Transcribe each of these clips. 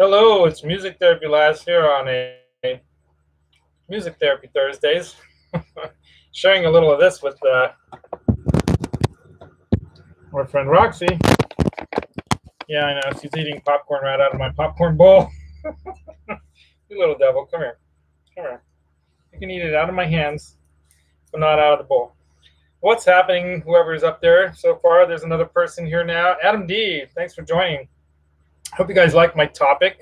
Hello, it's Music Therapy Laz here on a Music Therapy Thursdays. Sharing a little of this with my friend Roxy. Yeah, I know, she's eating popcorn right out of my popcorn bowl. You little devil, come here. Come here. You can eat it out of my hands, but not out of the bowl. What's happening, whoever's up there so far? There's another person here now. Adam D, thanks for joining. Hope you guys like my topic.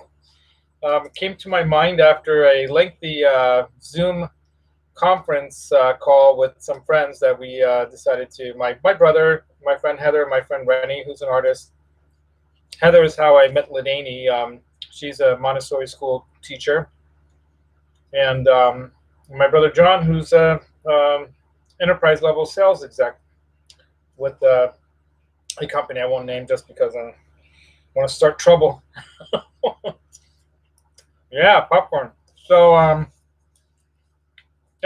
It came to my mind after a lengthy Zoom conference call with some friends that we decided to. My brother, my friend Heather, my friend Rennie, who's an artist. Heather is how I met Ladani. She's a Montessori school teacher, and my brother John, who's a enterprise level sales exec with a company I won't name just because I want to start trouble. Yeah, popcorn. So I've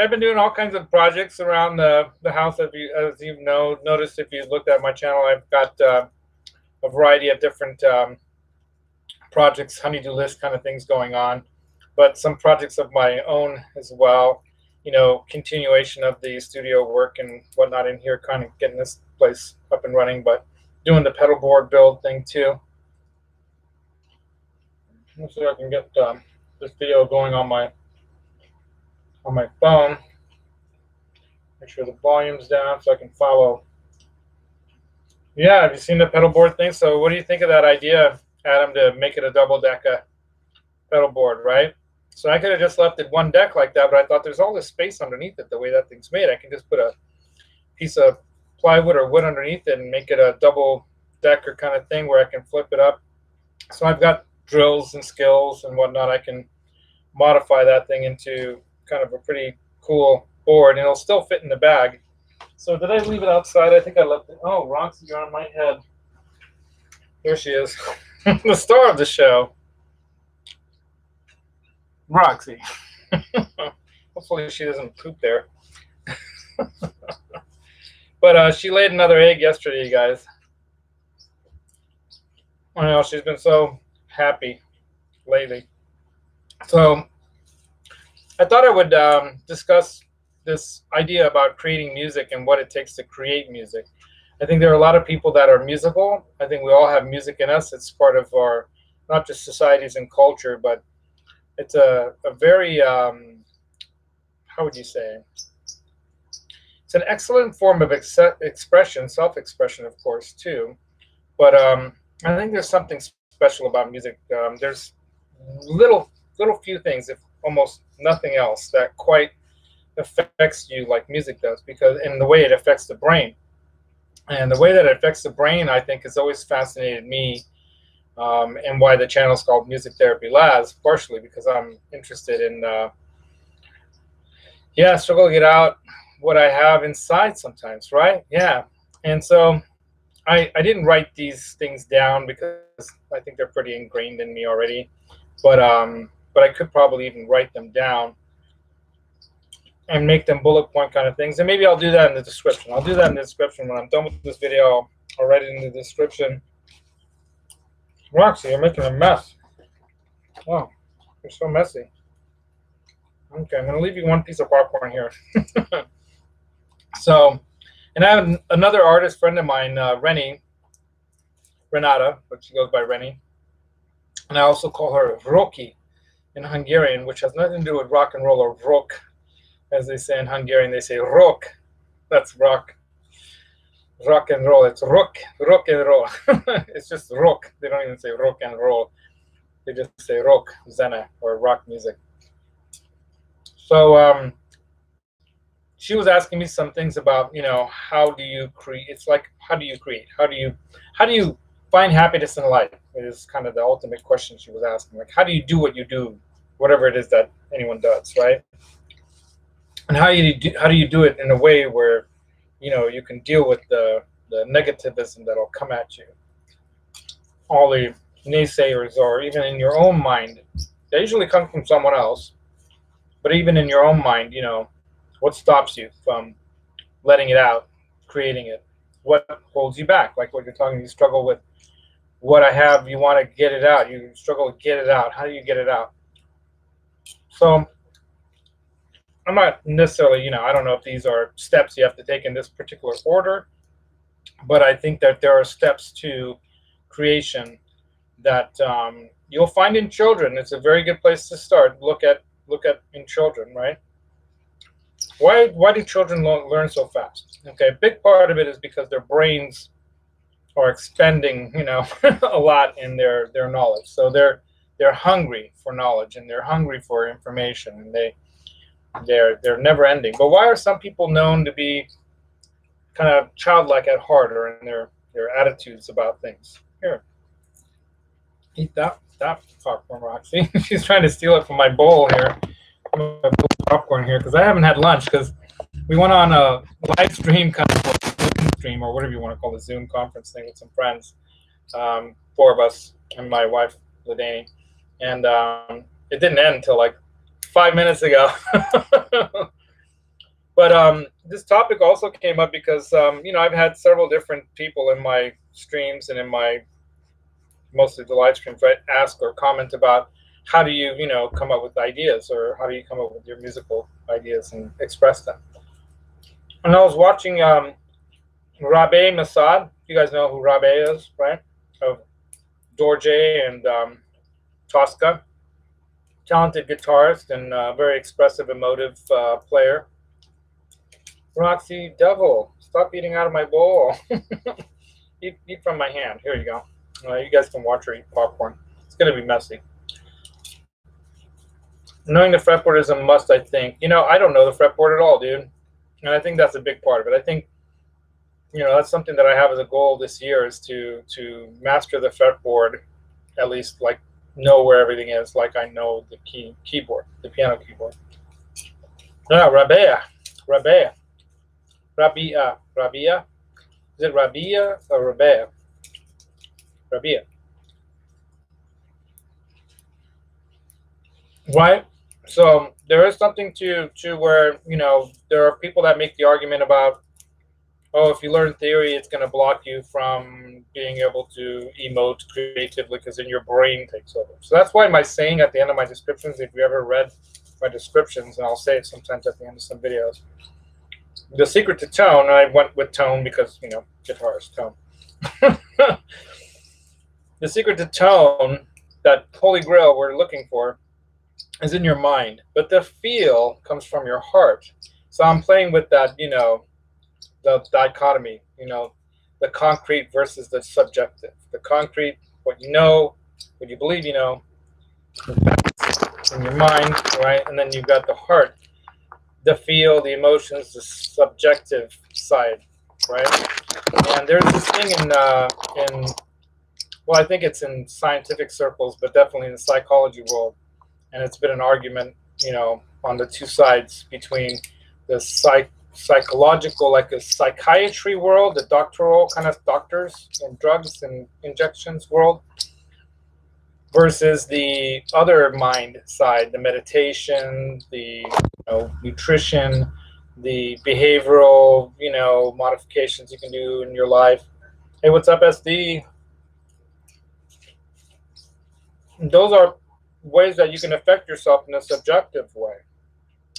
been doing all kinds of projects around the house. As you know, noticed if you looked at my channel, I've got a variety of different projects, honeydew list kind of things going on, but some projects of my own as well. You know, continuation of the studio work and whatnot in here, kind of getting this place up and running, but doing the pedal board build thing too. Let's see if I can get this video going on my phone. Make sure the volume's down so I can follow. Yeah, have you seen the pedal board thing? So what do you think of that idea, Adam, to make it a double deck pedal board, right? So I could have just left it one deck like that, but I thought there's all this space underneath it, the way that thing's made. I can just put a piece of plywood or wood underneath it and make it a double decker kind of thing where I can flip it up. So I've got drills and skills and whatnot. I can modify that thing into kind of a pretty cool board, and it'll still fit in the bag. So did I leave it outside? I think I left it. Oh, Roxy, you're on my head. There she is. The star of the show. Roxy. Hopefully she doesn't poop there. But she laid another egg yesterday, you guys. I know, she's been so happy lately. So I thought I would discuss this idea about creating music and what it takes to create music. I think there are a lot of people that are musical. I think we all have music in us. It's part of our, not just societies and culture, but it's a very, how would you say? It's an excellent form of expression, self-expression, of course, too. But I think there's something special about music. There's little few things, if almost nothing else, that quite affects you like music does, because in the way it affects the brain. And the way that it affects the brain, I think, has always fascinated me, and why the channel is called Music Therapy Laz, partially because I'm interested in, struggle to get out what I have inside sometimes, right? Yeah. And so I didn't write these things down because I think they're pretty ingrained in me already, but I could probably even write them down and make them bullet point kind of things. And maybe I'll do that in the description. I'll do that in the description when I'm done with this video. I'll write it in the description. Roxy, you're making a mess. Oh, you're so messy. Okay, I'm going to leave you one piece of popcorn here. So, and I have another artist friend of mine, Renata, but she goes by Rennie. And I also call her Roki in Hungarian, which has nothing to do with rock and roll or rock. As they say in Hungarian, they say rock. That's rock. Rock and roll. It's rock and roll. It's just rock. They don't even say rock and roll. They just say rock, zene, or rock music. So she was asking me some things about, how do you create? It's like, how do you create? How do you find happiness in life? It is kind of the ultimate question she was asking. Like, how do you do what you do, whatever it is that anyone does, right? And how do you do it in a way where, you can deal with the negativism that'll come at you, all the naysayers, or even in your own mind. They usually come from someone else, but even in your own mind, what stops you from letting it out, creating it? What holds you back? Like what you're talking, you struggle with what I have, you want to get it out. You struggle to get it out. How do you get it out? So I'm not necessarily, I don't know if these are steps you have to take in this particular order, but I think that there are steps to creation that you'll find in children. It's a very good place to start. Look at in children, right? Why do children learn so fast? Okay, a big part of it is because their brains are expending, a lot in their knowledge. So they're hungry for knowledge, and they're hungry for information, and they're never ending. But why are some people known to be kind of childlike at heart, or in their attitudes about things? Here, eat that popcorn, Roxy. She's trying to steal it from my bowl here. Popcorn here because I haven't had lunch, because we went on a live stream, kind of Zoom stream, or whatever you want to call the Zoom conference thing, with some friends, 4 of us and my wife Ladani, and it didn't end until like 5 minutes ago. But this topic also came up because I've had several different people in my streams and in my mostly the live streams, right, ask or comment about how do you come up with ideas, or how do you come up with your musical ideas and express them. And I was watching Rabe Masad. You guys know who Rabe is, right? Of Dorje and Tosca. Talented guitarist and very expressive, emotive player. Roxy, devil, stop eating out of my bowl. eat from my hand. Here you go. You guys can watch her eat popcorn. It's going to be messy. Knowing the fretboard is a must, I think. I don't know the fretboard at all, dude. And I think that's a big part of it. I think, that's something that I have as a goal this year, is to master the fretboard, at least like know where everything is, like I know the keyboard, the piano keyboard. No, Rabia. Rabia. Is it Rabia or Rabia? Rabia. Right? So there is something to where, there are people that make the argument about, oh, if you learn theory, it's going to block you from being able to emote creatively, because then your brain takes over. So that's why my saying at the end of my descriptions, if you ever read my descriptions, and I'll say it sometimes at the end of some videos, the secret to tone, and I went with tone because, guitarist, tone. The secret to tone, that holy grail we're looking for, is in your mind, but the feel comes from your heart. So I'm playing with that, the dichotomy, the concrete versus the subjective. The concrete, what you know, what you believe in your mind, right? And then you've got the heart, the feel, the emotions, the subjective side, right? And there's this thing in well, I think it's in scientific circles, but definitely in the psychology world, and it's been an argument, on the two sides between the psychological, like a psychiatry world, the doctoral kind of doctors and drugs and injections world, versus the other mind side, the meditation, the nutrition, the behavioral, modifications you can do in your life. Hey, what's up, SD? Those are ways that you can affect yourself in a subjective way,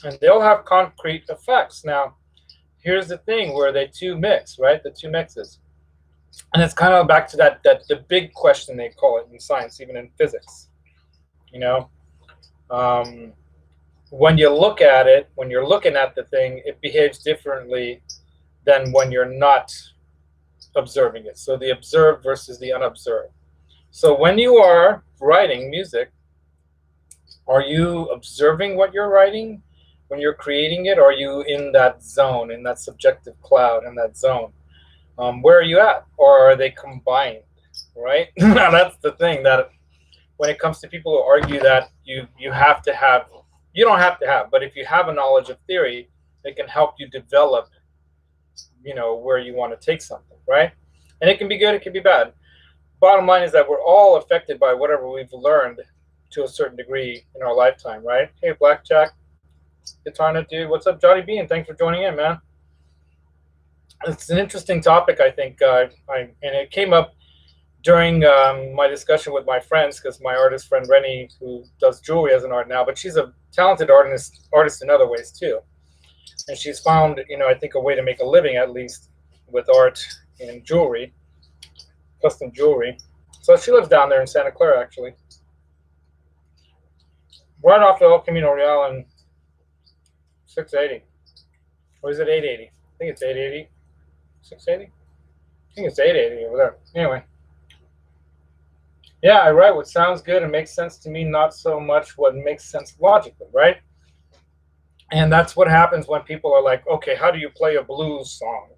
and they'll have concrete effects. Now, here's the thing where they two mix, right? The two mixes. And it's kind of back to that the big question, they call it in science, even in physics. When you look at it, when you're looking at the thing, it behaves differently than when you're not observing it. So the observed versus the unobserved. So when you are writing music, are you observing what you're writing when you're creating it? Or are you in that zone, in that subjective cloud, in that zone? Where are you at? Or are they combined, right? Now that's the thing, that when it comes to people who argue that you have to have, you don't have to have, but if you have a knowledge of theory, it can help you develop, where you want to take something, right? And it can be good, it can be bad. Bottom line is that we're all affected by whatever we've learned to a certain degree in our lifetime, right? Hey, Blackjack, Guitarna, dude. What's up, Johnny Bean? Thanks for joining in, man. It's an interesting topic, I think, and it came up during my discussion with my friends, because my artist friend Rennie, who does jewelry as an art now, but she's a talented artist in other ways too. And she's found, I think, a way to make a living, at least, with art and jewelry, custom jewelry. So she lives down there in Santa Clara, actually. Right off the El Camino Real and 680. Or is it 880? I think it's 880. 680? I think it's 880 over there. Anyway. Yeah, I write what sounds good and makes sense to me, not so much what makes sense logically, right? And that's what happens when people are like, okay, how do you play a blues song?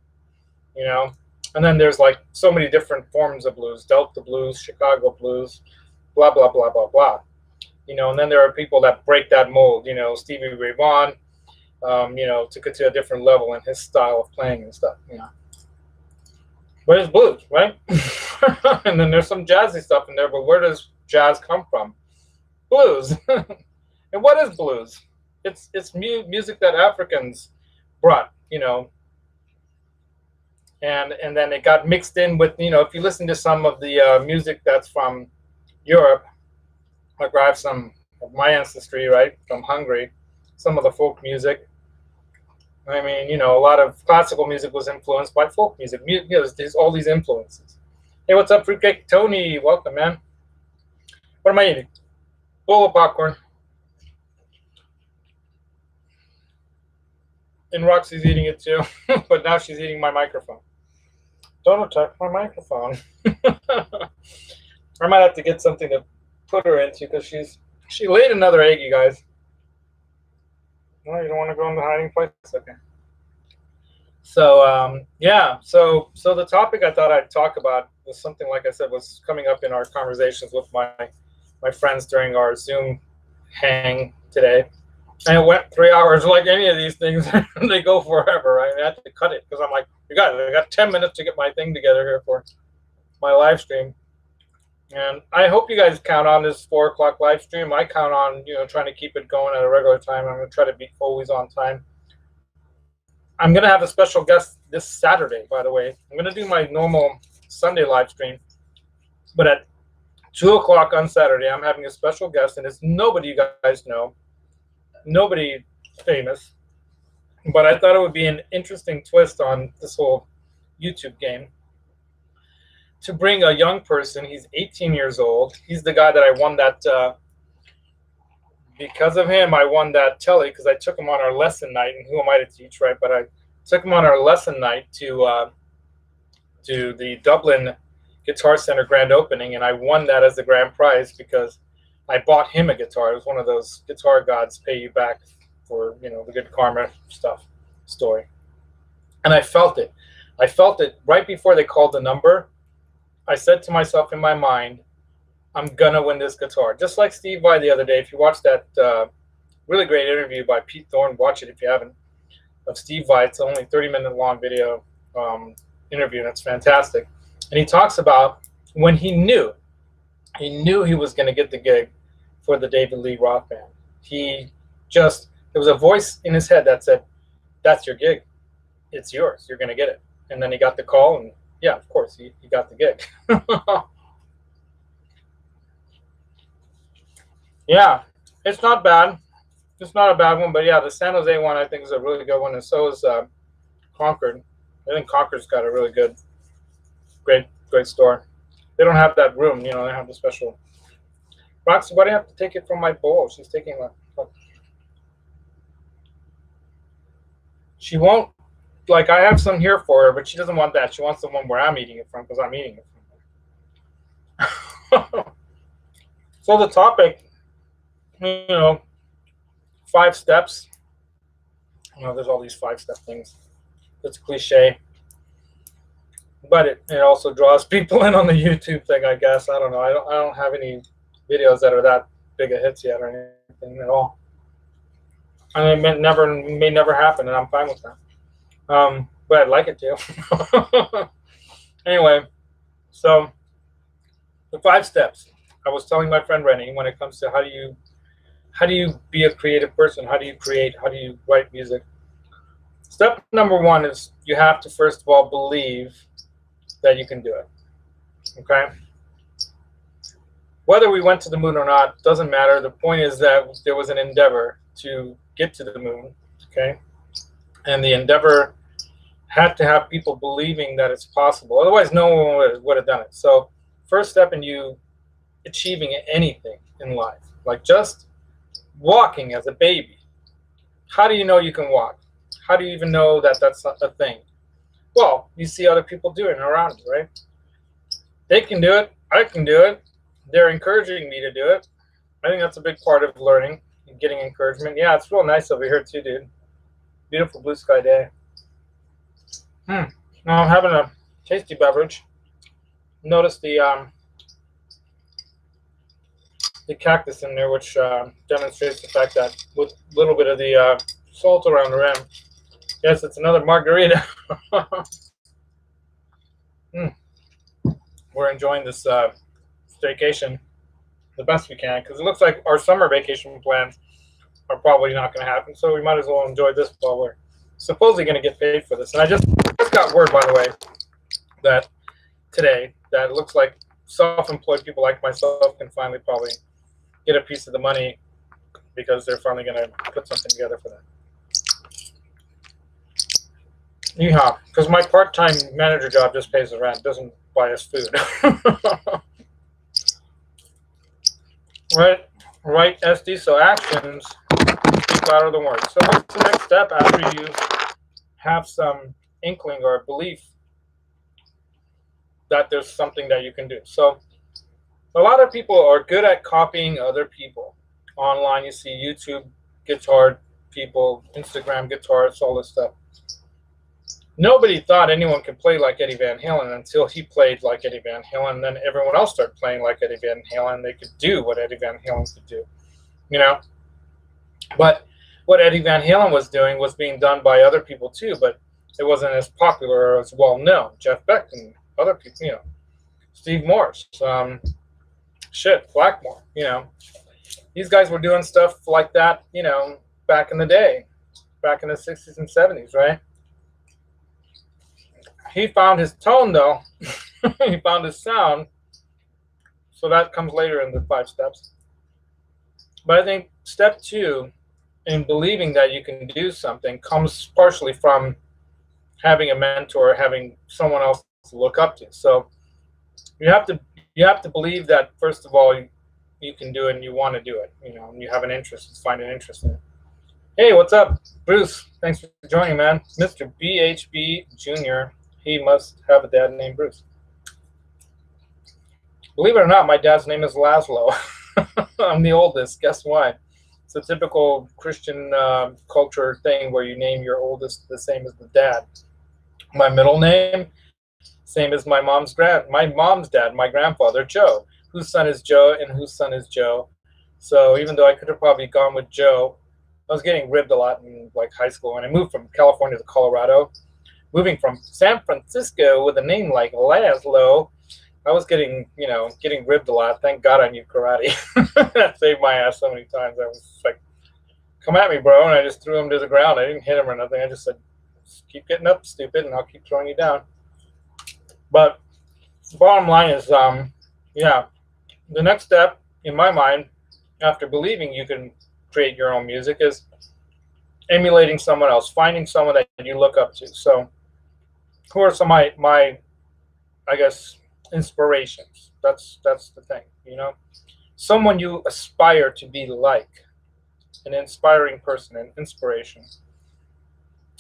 And then there's like so many different forms of blues: Delta blues, Chicago blues, blah, blah, blah, blah, blah. And then there are people that break that mold. Stevie Ray Vaughan, took it to a different level in his style of playing and stuff. But it's blues, right? And then there's some jazzy stuff in there, but where does jazz come from? Blues. And what is blues? It's music that Africans brought, and then it got mixed in with, if you listen to some of the music that's from Europe, like I have some of my ancestry, right, from Hungary, some of the folk music. I mean, a lot of classical music was influenced by folk music. There's all these influences. Hey, what's up, Fruitcake Tony? Welcome, man. What am I eating? Bowl of popcorn. And Roxy's eating it too, but now she's eating my microphone. Don't attack my microphone. I might have to get something to put her into, because she laid another egg, you guys. No, you don't want to go in the hiding place? Okay. So, yeah. So the topic I thought I'd talk about was something, like I said, was coming up in our conversations with my friends during our Zoom hang today. And it went 3 hours, like any of these things. They go forever, right? I had to cut it because I'm like, I got 10 minutes to get my thing together here for my live stream. And I hope you guys count on this 4 o'clock live stream. I count on, trying to keep it going at a regular time. I'm going to try to be always on time. I'm going to have a special guest this Saturday, by the way. I'm going to do my normal Sunday live stream. But at 2 o'clock on Saturday, I'm having a special guest, and it's nobody you guys know. Nobody famous. But I thought it would be an interesting twist on this whole YouTube game to bring a young person. He's 18 years old. He's the guy that I won that, because of him, I won that telly, because I took him on our lesson night, and who am I to teach, right? But I took him on our lesson night to the Dublin Guitar Center grand opening, and I won that as the grand prize because I bought him a guitar. It was one of those guitar gods pay you back for, the good karma stuff story. And I felt it. I felt it right before they called the number. I said to myself in my mind, I'm going to win this guitar. Just like Steve Vai the other day. If you watch that really great interview by Pete Thorne, watch it if you haven't, of Steve Vai. It's only 30-minute long video interview, and it's fantastic. And he talks about when he knew he was going to get the gig for the David Lee Roth Band. There was a voice in his head that said, that's your gig. It's yours. You're going to get it. And then he got the call, and yeah, of course, he got the gig. Yeah, it's not bad. It's not a bad one, but yeah, the San Jose one I think is a really good one, and so is Concord. I think Concord's got a really good, great store. They don't have that room, they have the special. Roxy, why do you have to take it from my bowl? She's taking one. She won't, like, I have some here for her, but she doesn't want that. She wants the one where I'm eating it from, because I'm eating it from. So the topic, 5 steps. There's all these 5-step things. It's cliche. But it also draws people in on the YouTube thing, I guess. I don't know. I don't have any videos that are that big of hits yet or anything at all. And it may never happen, and I'm fine with that. But I'd like it to. Anyway, so the 5 steps. I was telling my friend Rennie, when it comes to how do you be a creative person? How do you create? How do you write music? Step number 1 is you have to first of all believe that you can do it. Okay? Whether we went to the moon or not doesn't matter. The point is that there was an endeavor to get to the moon, okay? And the endeavor had to have people believing that it's possible. Otherwise, no one would have done it. So, first step in you achieving anything in life, like just walking as a baby. How do you know you can walk? How do you even know that that's a thing? Well, you see other people doing it around you, right? They can do it. I can do it. They're encouraging me to do it. I think that's a big part of learning and getting encouragement. Yeah, it's real nice over here too, dude. Beautiful blue sky day. Now I'm having a tasty beverage. Notice the cactus in there, which demonstrates the fact that with a little bit of the salt around the rim. Yes, it's another margarita. We're enjoying this staycation the best we can, because it looks like our summer vacation plans are probably not going to happen. So we might as well enjoy this while we're supposedly going to get paid for this. And I just got word, by the way, that today that it looks like self-employed people like myself can finally probably get a piece of the money, because they're finally going to put something together for that. Yeah, because my part-time manager job just pays the rent, doesn't buy us food. Right, SD. So actions speak louder than words. So what's the next step after you have some inkling or belief that there's something that you can do? So a lot of people are good at copying other people. Online, you see YouTube guitar people, Instagram guitarists, all this stuff. Nobody thought anyone could play like Eddie Van Halen until he played like Eddie Van Halen. And then everyone else started playing like Eddie Van Halen. They could do what Eddie Van Halen could do, you know. But what Eddie Van Halen was doing was being done by other people too, but it wasn't as popular or as well known. Jeff Beck and other people, you know, Steve Morse, Blackmore, you know. These guys were doing stuff like that, you know, back in the day, back in the 60s and 70s, right? He found his tone, though. He found his sound. So that comes later in the 5 steps. But I think step 2 in believing that you can do something comes partially from having a mentor, having someone else to look up to. So you have to believe that, first of all, you can do it and you want to do it, you know, and you have an interest, find an interest in it. Hey, what's up, Bruce? Thanks for joining, man. Mr. BHB Jr. He must have a dad named Bruce. Believe it or not, my dad's name is Laszlo. I'm the oldest. Guess why? It's a typical Christian culture thing where you name your oldest the same as the dad. My middle name, same as my mom's dad, my grandfather, Joe. Whose son is Joe and whose son is Joe? So even though I could have probably gone with Joe, I was getting ribbed a lot in like high school. When I moved from California to Colorado, moving from San Francisco with a name like Laszlo, I was getting ribbed a lot. Thank God I knew karate. That saved my ass so many times. I was like, come at me, bro. And I just threw him to the ground. I didn't hit him or nothing. I just said, keep getting up, stupid, and I'll keep throwing you down. But the bottom line is, the next step in my mind, after believing you can create your own music, is emulating someone else, finding someone that you look up to. So who are some of my I guess, inspirations? That's the thing, you know. Someone you aspire to be like, an inspiring person, an inspiration.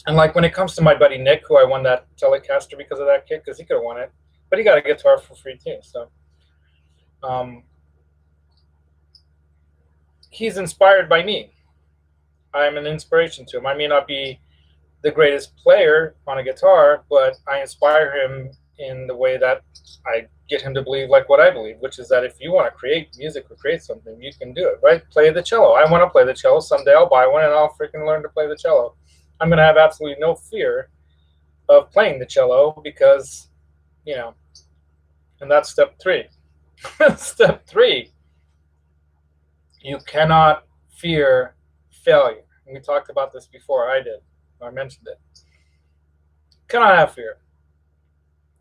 And like when it comes to my buddy Nick, who I won that Telecaster because of that kid, because he could have won it, but he got a guitar for free too. So he's inspired by me. I'm an inspiration to him. I may not be the greatest player on a guitar, but I inspire him in the way that I get him to believe like what I believe, which is that if you want to create music or create something, you can do it, right? Play the cello. I want to play the cello. Someday I'll buy one and I'll freaking learn to play the cello. I'm going to have absolutely no fear of playing the cello because, you know, and that's step 3. Step 3, you cannot fear failure. And we talked about this before. I mentioned it. Cannot have fear.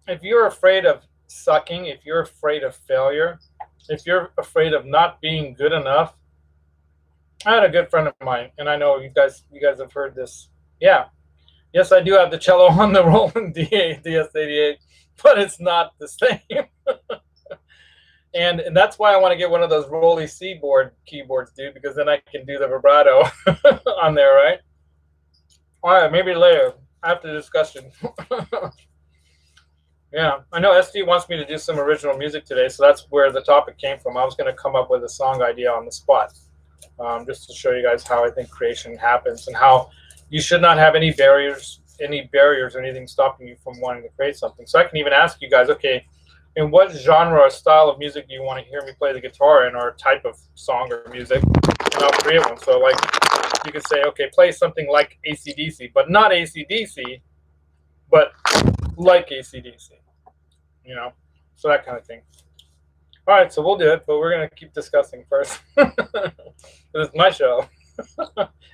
If you're afraid of sucking, if you're afraid of failure, if you're afraid of not being good enough, I had a good friend of mine, and I know you guys have heard this. Yeah, yes, I do have the cello on the Roland DS88, but it's not the same. And that's why I want to get one of those Rolly C-board keyboards, dude, because then I can do the vibrato on there, right? All right, maybe later after the discussion. Yeah, I know SD wants me to do some original music today, so that's where the topic came from. I was going to come up with a song idea on the spot, just to show you guys how I think creation happens and how you should not have any barriers or anything stopping you from wanting to create something. So I can even ask you guys, okay, in what genre or style of music do you want to hear me play the guitar in, or type of song or music, and I'll create one. So like you could say, okay, play something like AC/DC, but not AC/DC, but like AC/DC, you know, so that kind of thing. All right, so we'll do it, but we're going to keep discussing first. It's my show.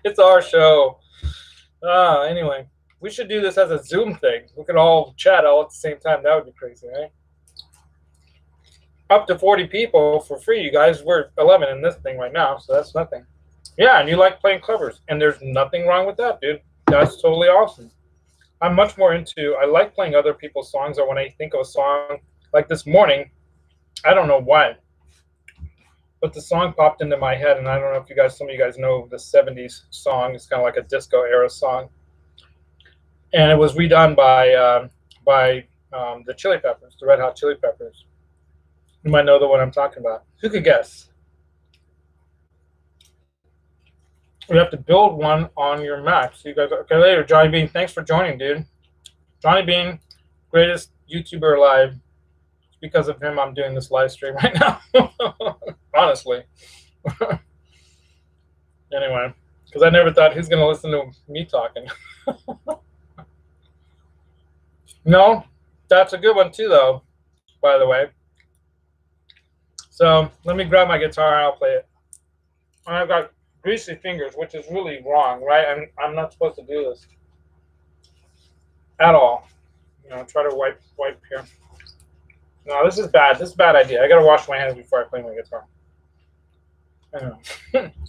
It's our show. Anyway, we should do this as a Zoom thing. We could all chat all at the same time. That would be crazy, right? Up to 40 people for free, you guys. We're 11 in this thing right now, so that's nothing. Yeah, and you like playing covers, and there's nothing wrong with that, dude. That's totally awesome. I'm much more into, I like playing other people's songs, or when I think of a song, like this morning, I don't know why, but the song popped into my head, and I don't know if you guys, some of you guys know the 70s song. It's kind of like a disco era song, and it was redone by the Chili Peppers, the Red Hot Chili Peppers. You might know the one I'm talking about. Who could guess? You have to build one on your Mac. So you guys, okay, later, Johnny Bean. Thanks for joining, dude. Johnny Bean, greatest YouTuber alive. It's because of him I'm doing this live stream right now. Honestly. Anyway, because I never thought who's gonna listen to me talking. No, that's a good one too, though. By the way. So let me grab my guitar and I'll play it. And I've got greasy fingers, which is really wrong, right? I'm not supposed to do this at all. You know, try to wipe here. No, this is bad. This is a bad idea. I gotta wash my hands before I play my guitar.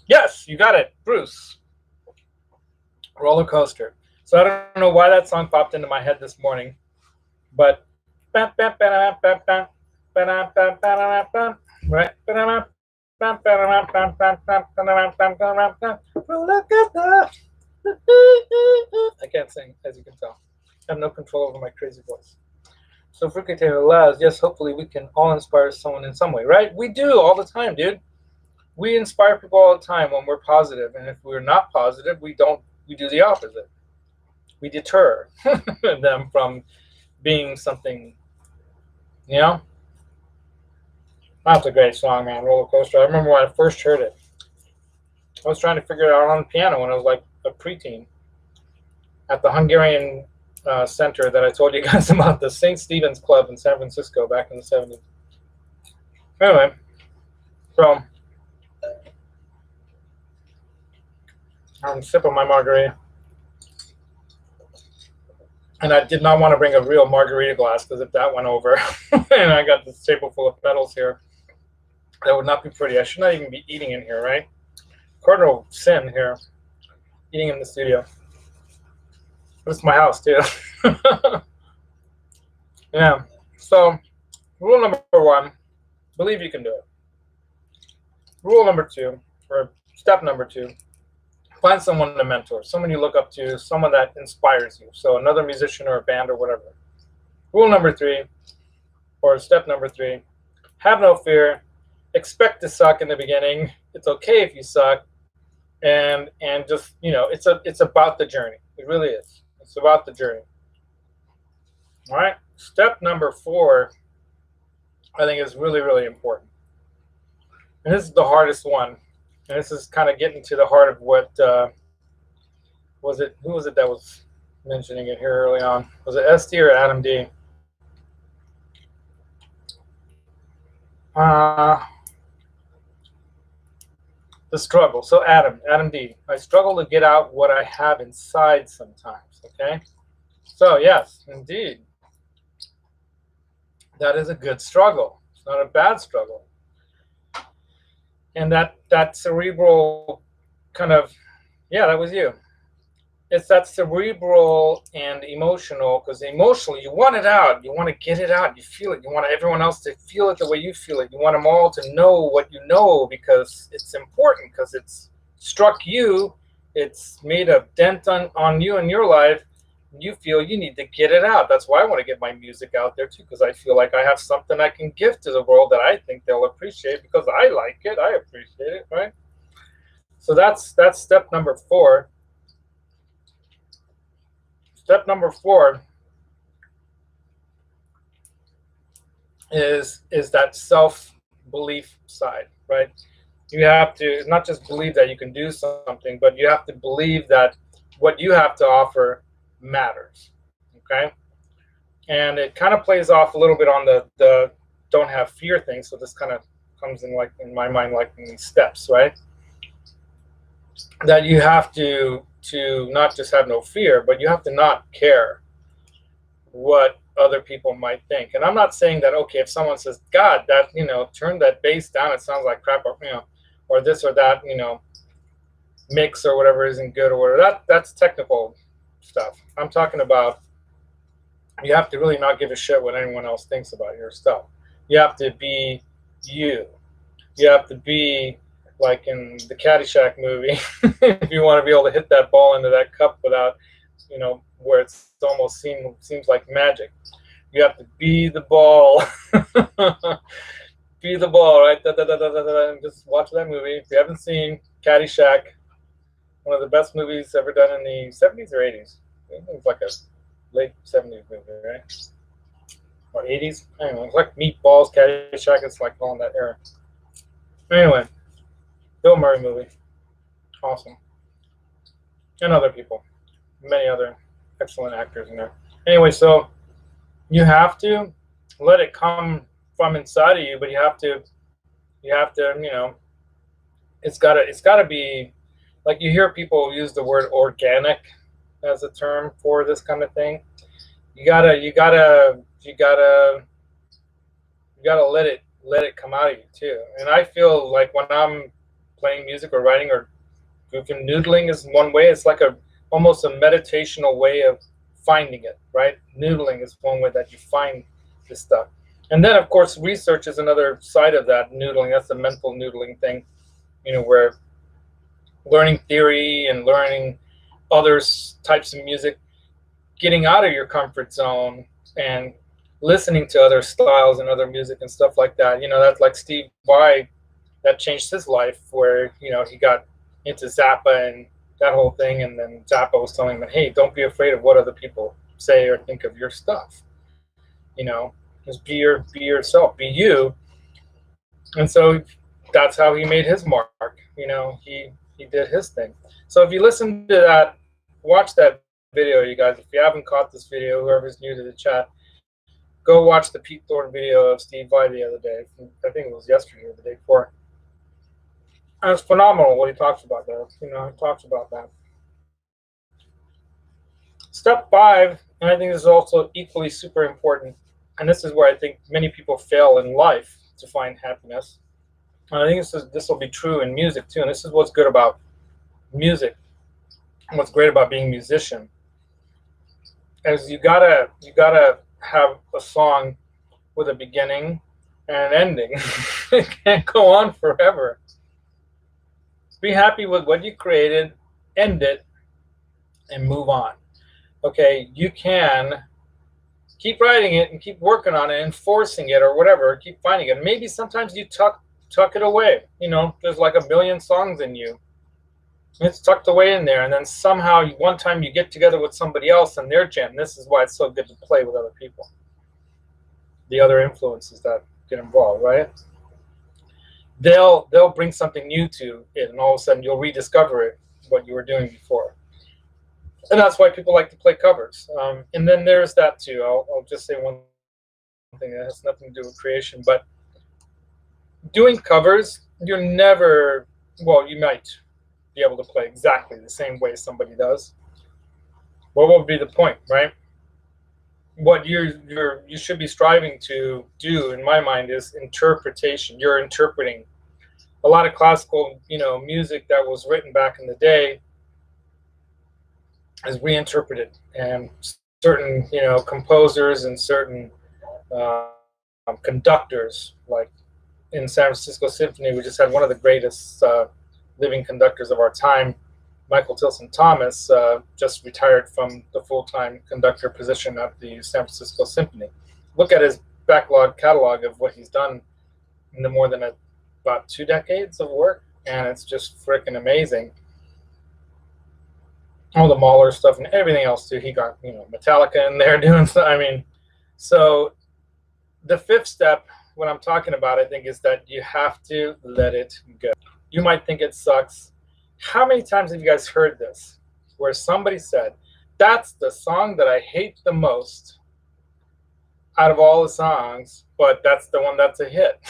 Yes, you got it, Bruce. Roller coaster. So I don't know why that song popped into my head this morning, but right. I can't sing, as you can tell. I have no control over my crazy voice. So Frucatator allows, yes, hopefully we can all inspire someone in some way, right? We do all the time, dude. We inspire people all the time when we're positive, and if we're not positive, we do the opposite. We deter them from being something, you know? That's a great song, man, Roller Coaster. I remember when I first heard it. I was trying to figure it out on the piano when I was like a preteen at the Hungarian center that I told you guys about, the St. Stephen's Club in San Francisco back in the 70s. Anyway, so I'm sipping my margarita. And I did not want to bring a real margarita glass because if that went over and I got this table full of petals here, that would not be pretty. I should not even be eating in here, right? Cardinal sin here, eating in the studio. But it's my house, too. Yeah. So, rule number 1, believe you can do it. Rule number 2, or step number 2, find someone to mentor, someone you look up to, someone that inspires you. So another musician or a band or whatever. Rule number 3, or step number 3, have no fear. Expect to suck in the beginning. It's okay if you suck, and just, you know, it's about the journey. It really is. It's about the journey. All right. Step number 4, I think, is really, really important, and this is the hardest one. And this is kind of getting to the heart of what was it? Who was it that was mentioning it here early on? Was it ST or Adam D? The struggle. So Adam D. I struggle to get out what I have inside sometimes. Okay. So yes, indeed, that is a good struggle. It's not a bad struggle. And that cerebral kind of, yeah, that was you. It's that cerebral and emotional, because emotionally you want it out, you want to get it out, you feel it, you want everyone else to feel it the way you feel it, you want them all to know what you know, because it's important, because it's struck you, it's made a dent on you in your life. You feel you need to get it out. That's why I want to get my music out there too, because I feel like I have something I can give to the world that I think they'll appreciate, because I like it, I appreciate it, right? So that's step number 4. Step number 4 is that self-belief side, right? You have to not just believe that you can do something, but you have to believe that what you have to offer matters. Okay, and it kind of plays off a little bit on the don't have fear thing. So this kind of comes in, like, in my mind, like in these steps, right? That you have to not just have no fear, but you have to not care what other people might think. And I'm not saying that, okay, if someone says, God, that, turn that bass down, it sounds like crap, or, or this or that, mix or whatever isn't good or whatever, that's technical stuff. I'm talking about, you have to really not give a shit what anyone else thinks about your stuff. You have to be you. You have to be like in the Caddyshack movie. If you want to be able to hit that ball into that cup without, where it's almost seems like magic. You have to be the ball. Be the ball, right? Da, da, da, da, da, da, and just watch that movie. If you haven't seen Caddyshack, one of the best movies ever done in the 70s or 80s. I think it's like a late 70s movie, right? Or 80s. Anyway, it's like Meatballs, Caddyshack. It's like all in that era. Anyway, Bill Murray movie. Awesome. And other people. Many other excellent actors in there. Anyway, so you have to let it come from inside of you, but you have to, it's gotta be, like, you hear people use the word organic as a term for this kind of thing. You gotta let it come out of you too. And I feel like when I'm playing music or writing or goofing, noodling is one way. It's like almost a meditational way of finding it, right? Noodling is one way that you find this stuff. And then, of course, research is another side of that noodling. That's the mental noodling thing, where learning theory and learning other types of music, getting out of your comfort zone and listening to other styles and other music and stuff like that. That's like Steve Vai, that changed his life, where, he got into Zappa and that whole thing. And then Zappa was telling him, hey, don't be afraid of what other people say or think of your stuff. Just be yourself, be you. And so that's how he made his mark. He did his thing. So if you listen to that, watch that video, you guys. If you haven't caught this video, whoever's new to the chat, go watch the Pete Thorne video of Steve Vai the other day. I think it was yesterday or the day before. And it's phenomenal what he talks about there. He talks about that. Step 5, and I think this is also equally super important, and this is where I think many people fail in life to find happiness. And I think this will be true in music too. And this is what's good about music, and what's great about being a musician, is you gotta have a song with a beginning and an ending. It can't go on forever. Be happy with what you created, end it, and move on. Okay, you can keep writing it and keep working on it and forcing it or whatever, keep finding it. Maybe sometimes you tuck it away. There's like a million songs in you. It's tucked away in there, and then somehow one time you get together with somebody else and their jam. This is why it's so good to play with other people. The other influences that get involved, right? They'll bring something new to it, and all of a sudden you'll rediscover it, what you were doing before. And that's why people like to play covers. And then there's that too. I'll just say one thing that has nothing to do with creation, but doing covers, you're never, well, you might be able to play exactly the same way somebody does. What would be the point, right? What you should be striving to do, in my mind, is interpretation. You're interpreting a lot of classical, music that was written back in the day is reinterpreted, and certain, composers and certain conductors, like in San Francisco Symphony, we just had one of the greatest living conductors of our time, Michael Tilson Thomas, just retired from the full-time conductor position at the San Francisco Symphony. Look at his backlog catalog of what he's done in the more than about 2 decades of work, and it's just freaking amazing. All the Mahler stuff and everything else too. He got, Metallica in there doing stuff. I mean, so the 5th step, what I'm talking about, I think, is that you have to let it go. You might think it sucks. How many times have you guys heard this, where somebody said, that's the song that I hate the most out of all the songs, but that's the one that's a hit?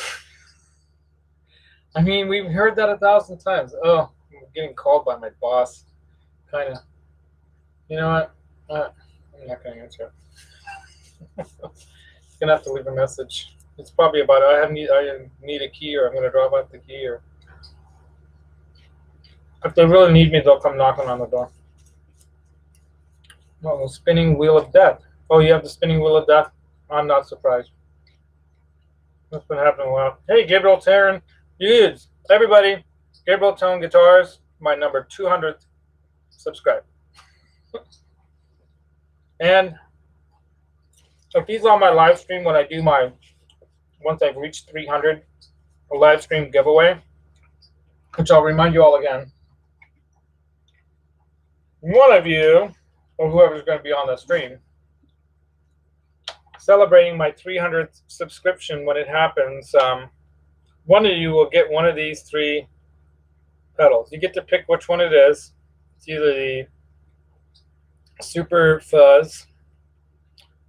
I mean, we've heard that 1,000 times. Oh, I'm getting called by my boss. Kind of. You know what? I'm not going to answer. I'm going to have to leave a message. It's probably about, I need a key, or I'm going to drop out the key, or if they really need me, they'll come knocking on the door. Oh, spinning wheel of death. Oh, you have the spinning wheel of death? I'm not surprised. That's been happening a lot. Hey, Gabriel Taryn. Dudes, everybody, Gabriel Tone Guitars, my number 200th subscribe. And if he's on my live stream when I do once I've reached 300, a live stream giveaway, which I'll remind you all again. One of you, or whoever's going to be on the stream, celebrating my 300th subscription when it happens, one of you will get one of these 3 pedals. You get to pick which one it is. It's either the Super Fuzz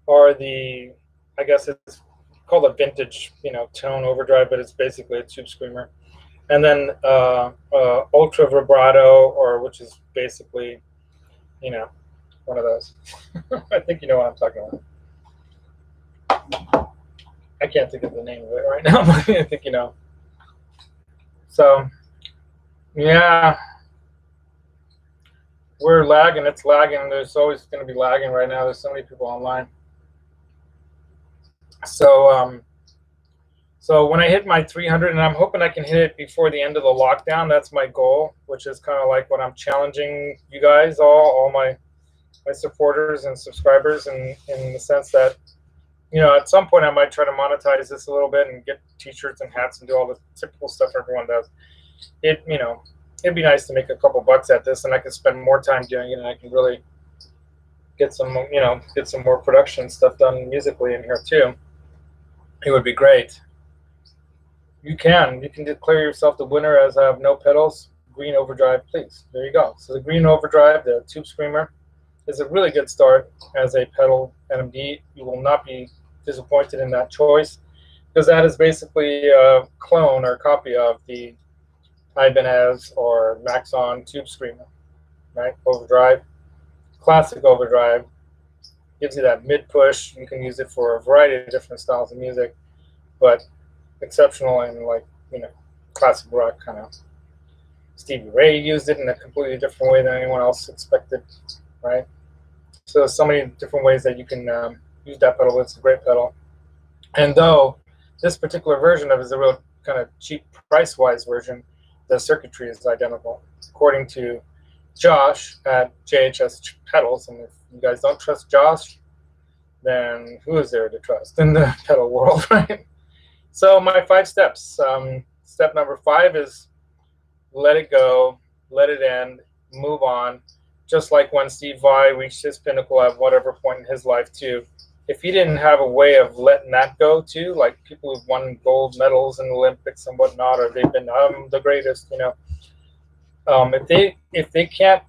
or the, I guess it's called a vintage, tone overdrive, but it's basically a tube screamer. And then Ultra Vibrato, or which is basically, one of those. I think you know what I'm talking about. I can't think of the name of it right now, but I think you know. So, yeah, we're lagging. It's lagging. There's always going to be lagging right now. There's so many people online. So, so when I hit my 300, and I'm hoping I can hit it before the end of the lockdown. That's my goal, which is kind of like what I'm challenging you guys, all my supporters and subscribers, in the sense that, at some point I might try to monetize this a little bit and get t-shirts and hats and do all the typical stuff everyone does. It'd be nice to make a couple bucks at this, and I can spend more time doing it, and I can really get some more production stuff done musically in here too. It would be great. You can declare yourself the winner as I have no pedals. Green Overdrive, please. There you go. So the Green Overdrive, the Tube Screamer, is a really good start as a pedal NMD. You will not be disappointed in that choice, because that is basically a clone or copy of the Ibanez or Maxon Tube Screamer, right? Overdrive, classic overdrive, gives you that mid push. You can use it for a variety of different styles of music, but exceptional in, like, classic rock kind of. Stevie Ray used it in a completely different way than anyone else expected, right? So many different ways that you can use that pedal. It's a great pedal. And though this particular version of it is a real kind of cheap price-wise version, the circuitry is identical, according to Josh at JHS Pedals. And if you guys don't trust Josh, then who is there to trust in the pedal world, right? So my 5 steps. Step number 5 is let it go, let it end, move on. Just like when Steve Vai reached his pinnacle at whatever point in his life too. If he didn't have a way of letting that go too, like people who've won gold medals in the Olympics and whatnot, or they've been the greatest, if they can't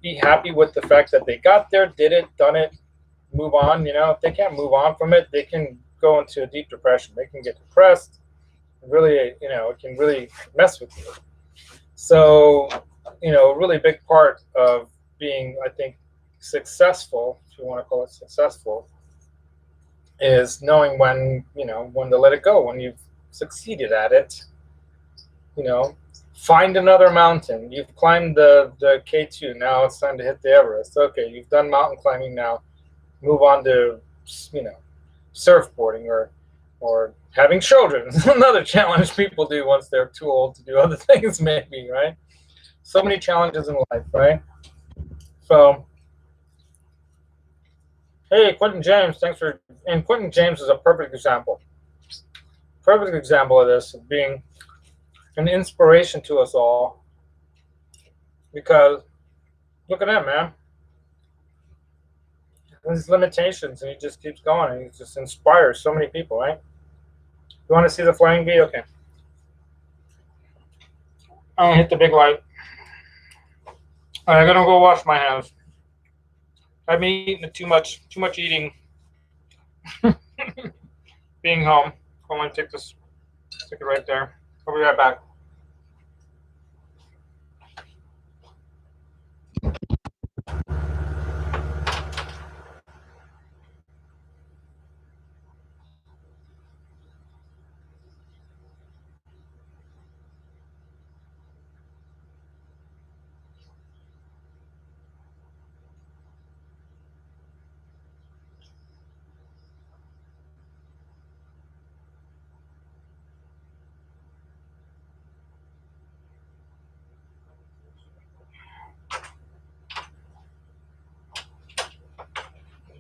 be happy with the fact that they got there, did it, done it, move on, if they can't move on from it, they can go into a deep depression. They can get depressed. Really, it can really mess with you. So, a really big part of being, I think, successful, if you want to call it successful, is knowing when to let it go. When you've succeeded at it, You know, find another mountain. You've climbed the K2. Now it's time to hit the Everest. Okay, you've done mountain climbing. Now move on to, you know, surfboarding or having children. Another challenge people do once they're too old to do other things, maybe, right? So many challenges in life, right? So, hey, Quentin James, thanks for. And Quentin James is a perfect example. Perfect example of this, of being an inspiration to us all. Because look at him, man. His limitations, and he just keeps going, and he just inspires so many people, right? You want to see the flying V? Okay. I'm gonna hit the big light. All right, I'm gonna go wash my hands. I've been eating too much eating. Being home. I'm gonna take this, stick it right there. I'll be right back.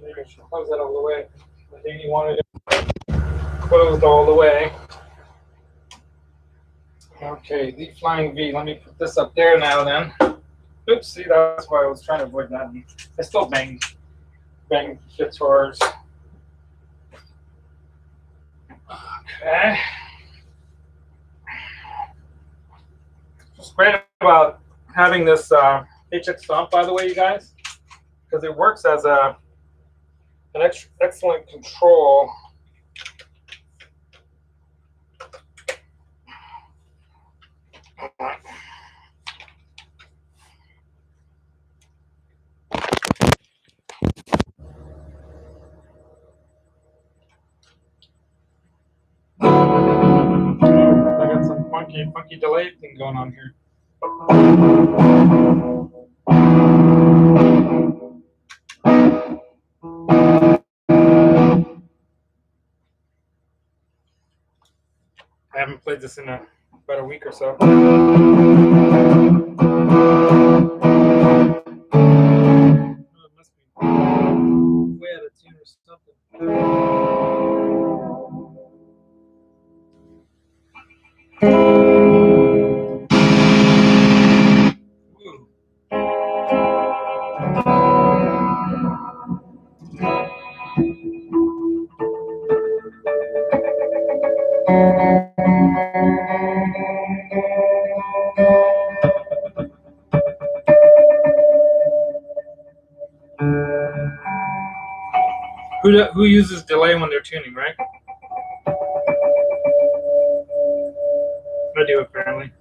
Maybe I should close that all the way. I think you wanted it closed all the way. Okay, the flying V. Let me put this up there now then. Oops, see, that's why I was trying to avoid that. I still bang guitars. Okay. What's great about having this HX Stomp, by the way, you guys, because it works as an excellent control. I got some funky delay thing going on here. I haven't played this in about a week or so. It must be way out of tune or something. Who uses delay when they're tuning, right? I do, apparently.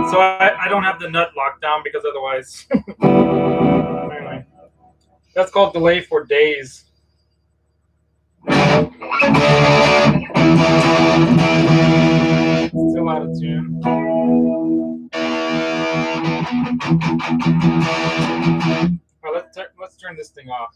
So I don't have the nut locked down because otherwise. Anyway, that's called delay for days. Still out of tune. Well, let's turn this thing off.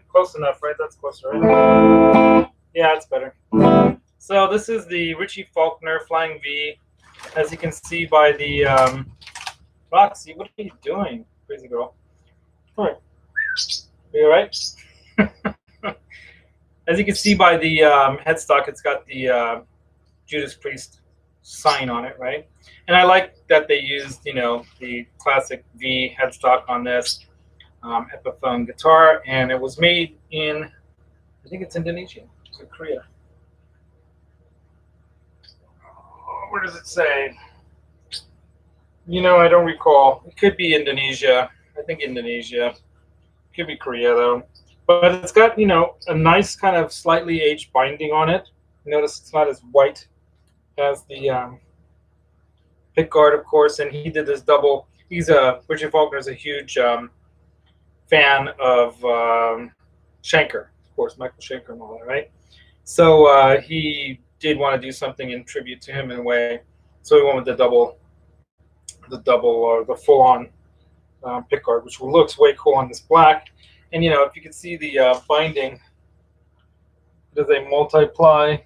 Close enough, right? That's closer, right? Yeah, it's better. So this is the Richie Faulkner Flying V. As you can see by the Roxy, what are you doing, crazy girl? All right. Are you all right? As you can see by the headstock, it's got the Judas Priest sign on it, right? And I like that they used, you know, the classic V headstock on this Epiphone guitar, and it was made in, I think it's Indonesia, or Korea. Where does it say? You know, I don't recall. It could be Indonesia. think Indonesia. Could be Korea though. But it's got, a nice kind of slightly aged binding on it. Notice it's not as white as the pickguard, of course. And he did this double. Richard Faulkner's a huge fan of Schenker, of course, Michael Schenker and all that, right? So he did want to do something in tribute to him in a way. So he went with the full-on pickguard, which looks way cool on this black. And if you can see the binding, it is a multiply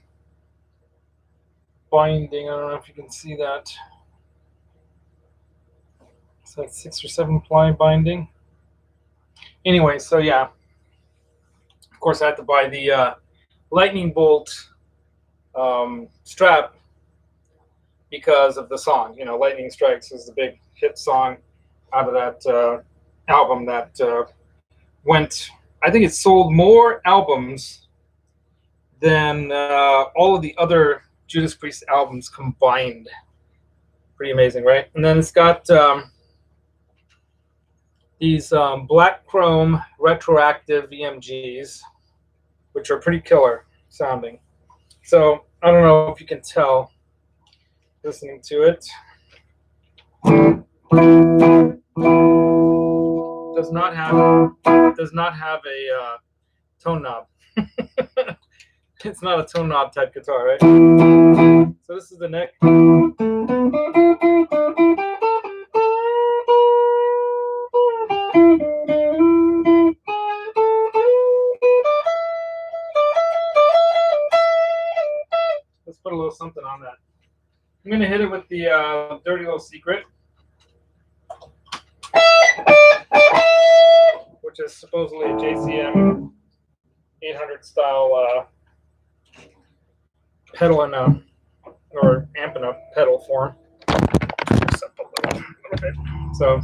binding. I don't know if you can see that. It's like 6 or 7 ply binding. Anyway, so yeah. Of course, I had to buy the lightning bolt strap because of the song. Lightning Strikes is the big hit song out of that album that went. I think it sold more albums than all of the other Judas Priest albums combined. Pretty amazing, right? And then it's got these black chrome retroactive EMGs, which are pretty killer sounding. So I don't know if you can tell listening to it. Does not have a tone knob. It's not a tone knob type guitar, right? So this is the neck. Let's put a little something on that. I'm going to hit it with the Dirty Little Secret, which is supposedly a JCM 800 style pedal or amp in a pedal form. So.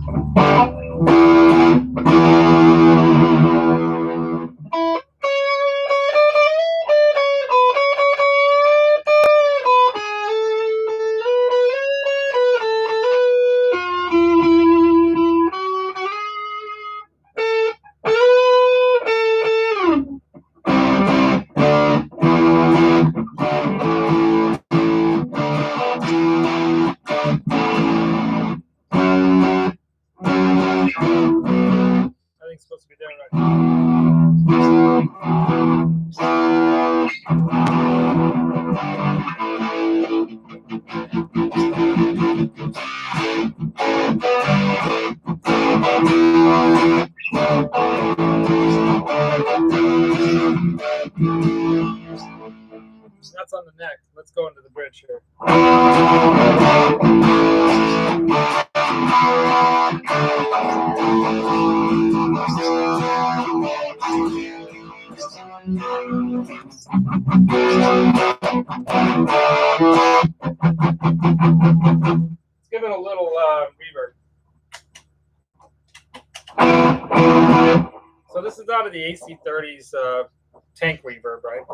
Supposed to be there right That's on the neck. Let's go into the bridge here. Let's give it a little reverb. So this is out of the AC30's tank reverb, right?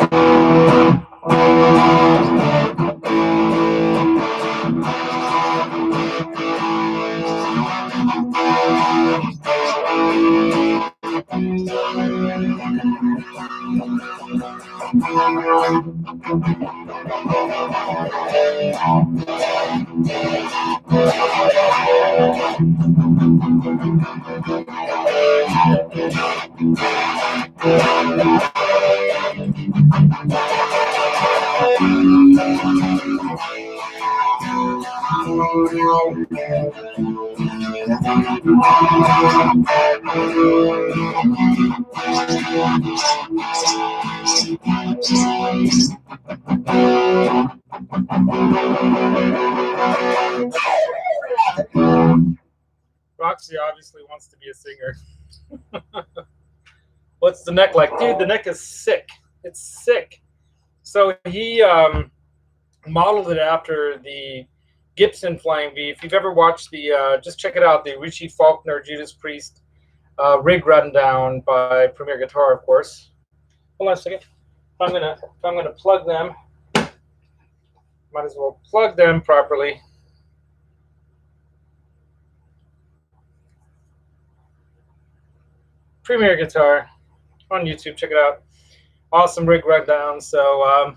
Roxy obviously wants to be a singer. What's the neck like? Dude, the neck is sick. It's sick. So he modeled it after the Gibson Flying V. If you've ever watched the, just check it out, the Richie Faulkner Judas Priest rig rundown by Premier Guitar, of course. Hold on a second. If I'm gonna plug them, might as well plug them properly. Premier guitar on YouTube. Check it out. Awesome rig rundown. So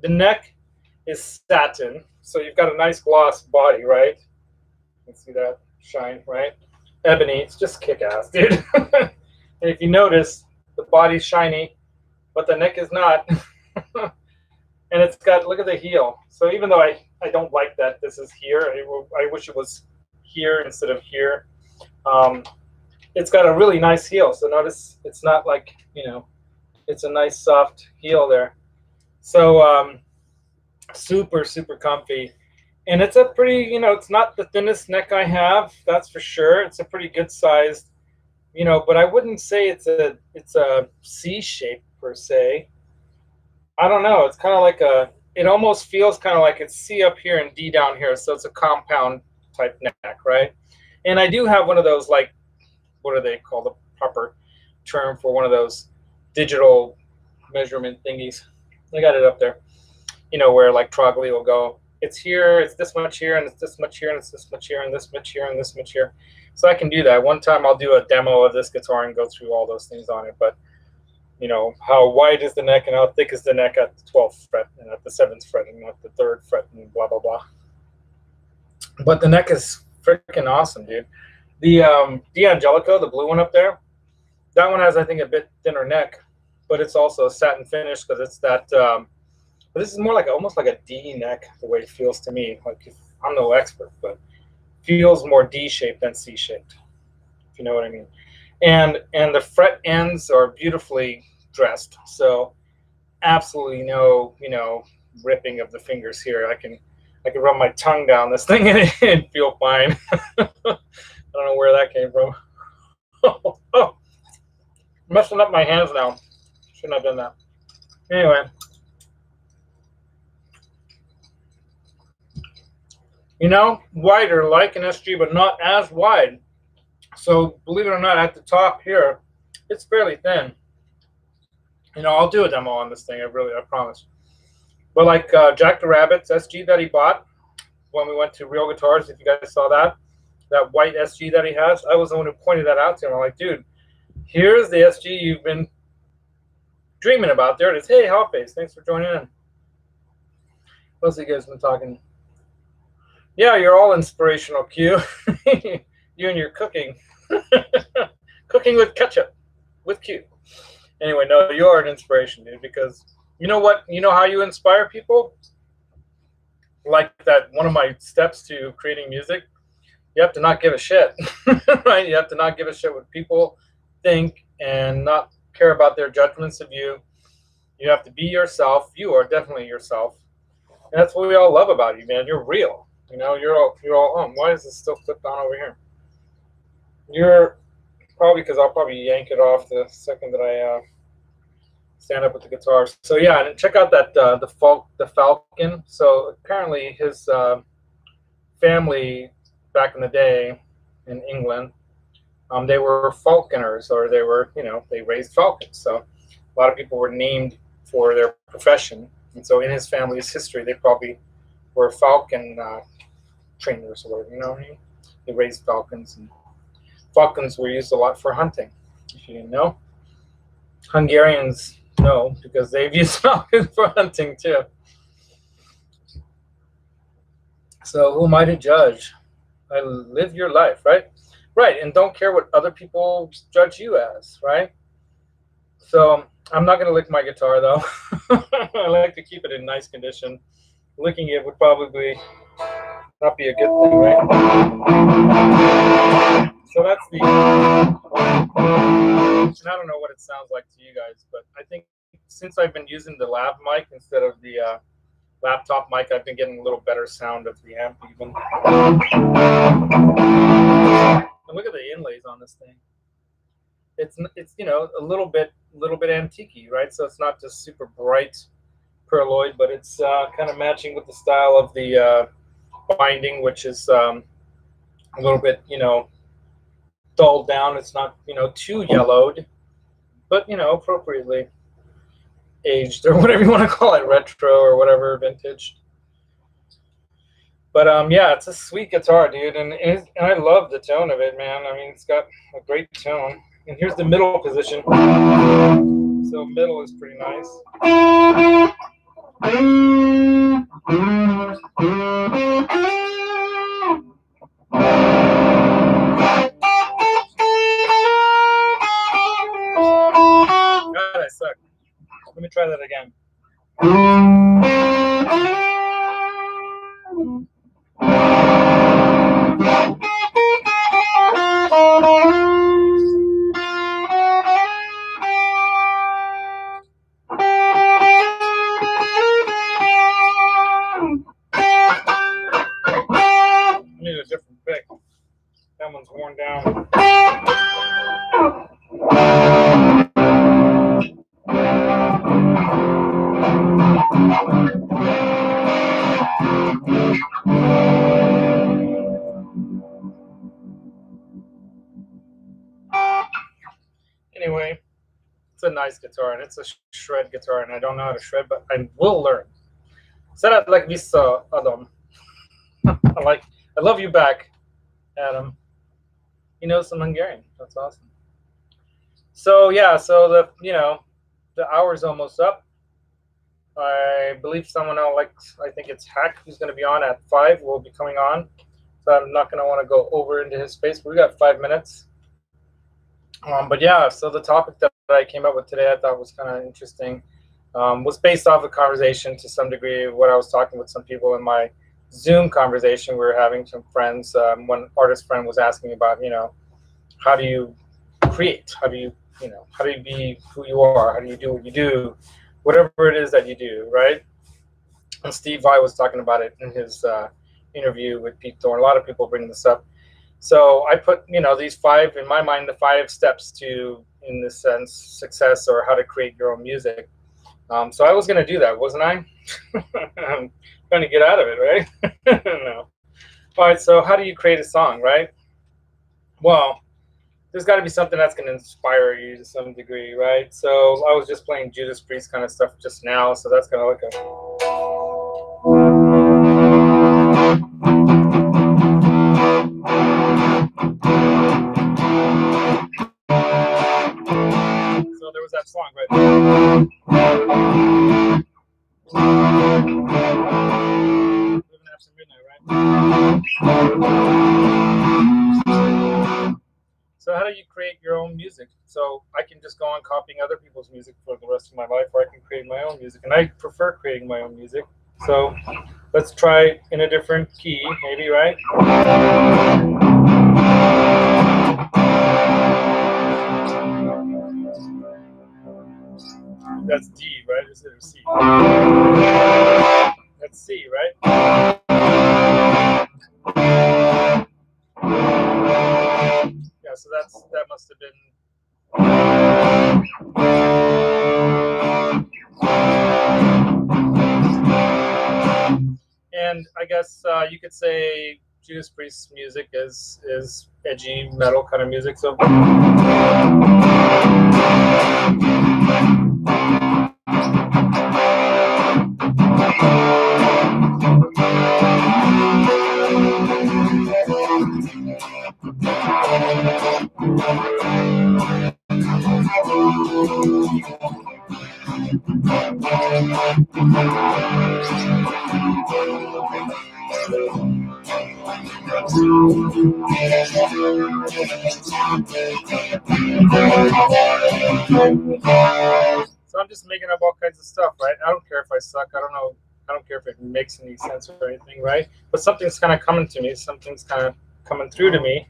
the neck is satin, so you've got a nice gloss body, right? You can see that shine, right? Ebony. It's just kick-ass, dude. And if you notice, the body's shiny, but the neck is not. And it's got, look at the heel. So even though I don't like that this is here, I wish it was here instead of here. It's got a really nice heel. So notice it's not like, it's a nice soft heel there. So super, super comfy. And it's a pretty, it's not the thinnest neck I have, that's for sure. It's a pretty good sized, but I wouldn't say it's a C shape per se. I don't know. It's kind of like it almost feels kind of like it's C up here and D down here. So it's a compound type neck, right? And I do have one of those, like, what do they call the proper term for one of those digital measurement thingies? I got it up there, where like Trogly will go, it's here, it's this much here, and it's this much here, and it's this much here, and this much here, and this much here. So I can do that. One time I'll do a demo of this guitar and go through all those things on it. But how wide is the neck and how thick is the neck at the 12th fret and at the 7th fret and at the 3rd fret and blah, blah, blah. But the neck is freaking awesome, dude. The D'Angelico, the blue one up there, that one has, I think, a bit thinner neck, but it's also a satin finish because it's that, but this is more like almost like a D neck, the way it feels to me. Like, I'm no expert, but feels more D-shaped than C-shaped, if you know what I mean. And the fret ends are beautifully dressed, so absolutely no ripping of the fingers here. I can run my tongue down this thing and it'd feel fine. I don't know where that came from. Oh, messing up my hands now. Shouldn't have done that. Anyway, wider like an SG, but not as wide. So believe it or not, at the top here, it's fairly thin. I'll do a demo on this thing. I promise. But like Jack the Rabbit's SG that he bought when we went to Real Guitars, if you guys saw that white SG that he has, I was the one who pointed that out to him. I'm like, dude, here's the SG you've been dreaming about. There it is. Hey, Hellface, thanks for joining in. What else have you guys been talking? Yeah, you're all inspirational, Q. You and your cooking. Cooking with ketchup, with Q. Anyway, no, you are an inspiration, dude, because you know what? You know how you inspire people? Like that, one of my steps to creating music, you have to not give a shit, right? You have to not give a shit what people think and not care about their judgments of you. You have to be yourself. You are definitely yourself. And that's what we all love about you, man. You're real. You're all, why is this still flipped on over here? You're probably, because I'll probably yank it off the second that I stand up with the guitar. So yeah, and check out that the Falcon. So apparently his family back in the day in England, they were falconers, or they were, they raised falcons. So a lot of people were named for their profession, and so in his family's history, they probably were falcon trainers or whatever. You know what I mean? They raised falcons, and falcons were used a lot for hunting. If you didn't know, Hungarians know because they've used falcons for hunting too. So who am I to judge? I live your life, right? Right, and don't care what other people judge you as, right? So I'm not going to lick my guitar, though. I like to keep it in nice condition. Licking it would probably not be a good thing, right? So that's the... And I don't know what it sounds like to you guys, but I think since I've been using the lav mic instead of the laptop mic, I've been getting a little better sound of the amp even. And look at the inlays on this thing. It's a little bit antique-y, right? So it's not just super bright pearloid, but it's kind of matching with the style of the binding, which is a little bit dulled down. It's not too yellowed, but appropriately aged, or whatever you want to call it, retro or whatever, vintage. But yeah, it's a sweet guitar, dude, and I love the tone of it, man. I mean, it's got a great tone. And here's the middle position. So middle is pretty nice. God, I suck. Let me try that again. I need a different pick. That one's worn down. Anyway, it's a nice guitar, and it's a shred guitar, and I don't know how to shred, but I will learn. Sarat like vissa, Adam. I love you back, Adam. He knows some Hungarian. That's awesome. So yeah, so the hour's almost up. I believe someone else, I think it's Hack, who's going to be on at 5, will be coming on. So I'm not going to want to go over into his space. But we got 5 minutes. But yeah, so the topic that I came up with today, I thought was kind of interesting. Was based off a conversation to some degree, what I was talking with some people in my Zoom conversation we were having, some friends. One artist friend was asking about, how do you create? How do you be who you are? How do you do what you do? Whatever it is that you do, right? And Steve Vai was talking about it in his interview with Pete Thorne. A lot of people bring this up. So I put, these 5, in my mind, the 5 steps to, in this sense, success or how to create your own music. So I was going to do that, wasn't I? I'm trying to get out of it, right? No. All right, so how do you create a song, right? Well, there's got to be something that's going to inspire you to some degree, right? So I was just playing Judas Priest kind of stuff just now, so that's kind of like a... So there was that song right there. Living After Midnight, right? So how do you create your own music? So I can just go on copying other people's music for the rest of my life, or I can create my own music. And I prefer creating my own music. So let's try in a different key, maybe, right? That's D, right? Is it a C? That's C, right? Yeah, so that must have been... And I guess you could say Judas Priest's music is edgy metal kind of music. So I'm just making up all kinds of stuff, right? I don't care if I suck. I don't know. I don't care if it makes any sense or anything, right? But something's kind of coming to me. Something's kind of coming through to me.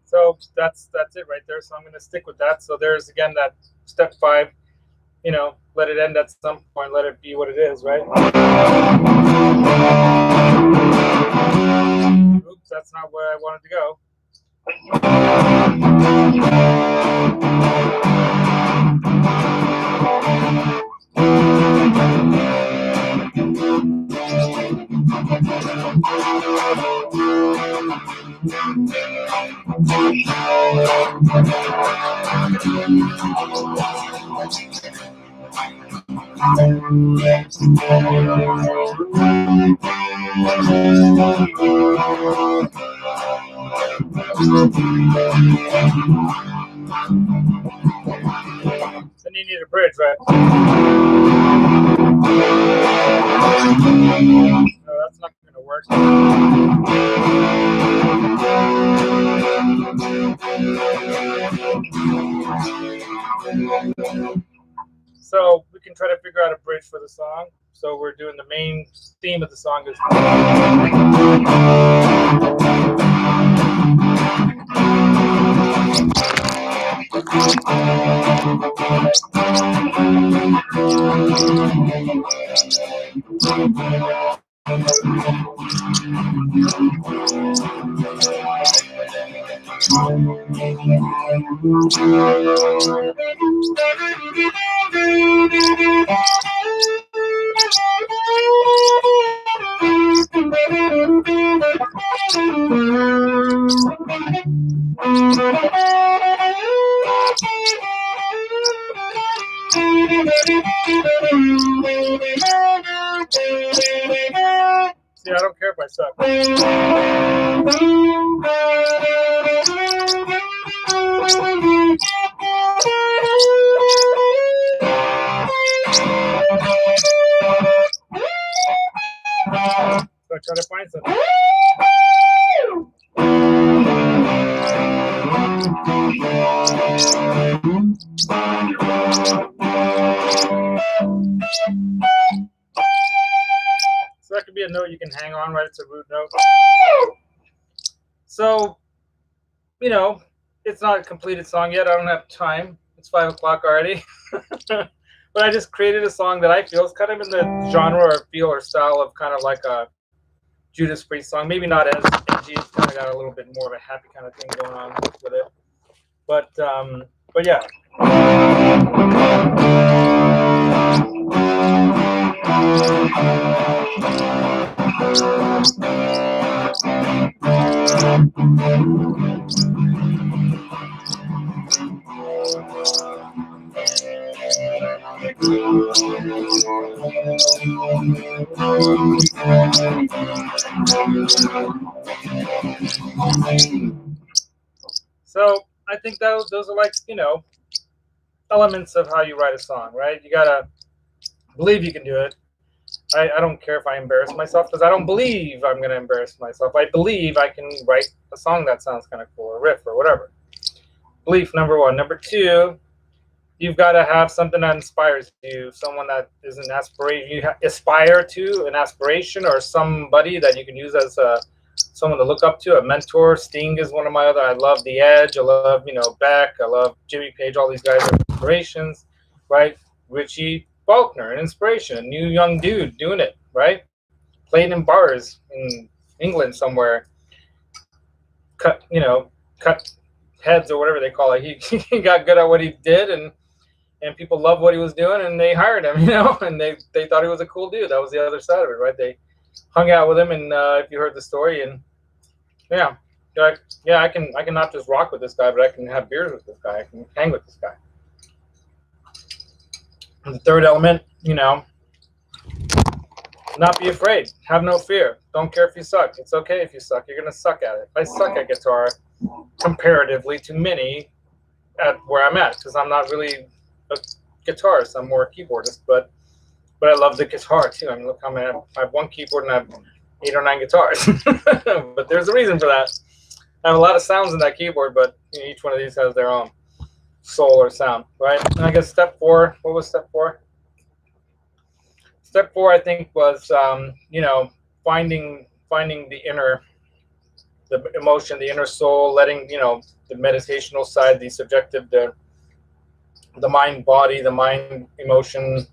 So that's it right there. So I'm going to stick with that. So there's again that step 5. Let it end at some point. Let it be what it is, right? Oops, that's not where I wanted to go. Then you need a bridge, right? No, that's not going to work. So we can try to figure out a bridge for the song. So we're doing the main theme of the song is. See, I don't care if I suck. So I try to find something. So that could be a note you can hang on, right? It's a root note. So, you know, it's not a completed song yet. I don't have time. It's 5 o'clock already. But I just created a song that I feel is kind of in the genre or feel or style of kind of like a Judas Priest song. Maybe not as edgy. It's kind of got a little bit more of a happy kind of thing going on with it. But yeah. So I think those are like, you know, elements of how you write a song, right? You gotta believe you can do it. I don't care if I embarrass myself because I don't believe I'm gonna embarrass myself. I believe I can write a song that sounds kind of cool, or riff, or whatever. Belief, number one. Number two, you've got to have something that inspires you, someone that is an aspiration. You aspire to an aspiration or somebody that you can use as someone to look up to, a mentor. Sting is one of my other. I love The Edge. I love, you know, Beck. I love Jimmy Page. All these guys are inspirations, right? Richie Faulkner, an inspiration, a new young dude doing it, right? Playing in bars in England somewhere. Cut heads or whatever they call it. He got good at what he did, and people loved what he was doing, and they hired him, you know, and they thought he was a cool dude. That was the other side of it, right? They hung out with him, and if you heard the story, and yeah, I can not just rock with this guy, but I can have beers with this guy. I can hang with this guy. And the third element, you know, not be afraid. Have no fear. Don't care if you suck. It's okay if you suck. You're gonna suck at it. I suck at guitar comparatively to many at where I'm at, because I'm not really a guitarist. I'm more a keyboardist, but I love the guitar too. I mean, look how many I have one keyboard and I have 8 or 9 guitars. But there's a reason for that. I have a lot of sounds in that keyboard, but you know, each one of these has their own soul or sound, right? And I guess step 4. What was step 4? Step 4, I think, was you know, finding the emotion, the inner soul, letting, you know, the meditational side, the subjective, the mind body, the mind emotion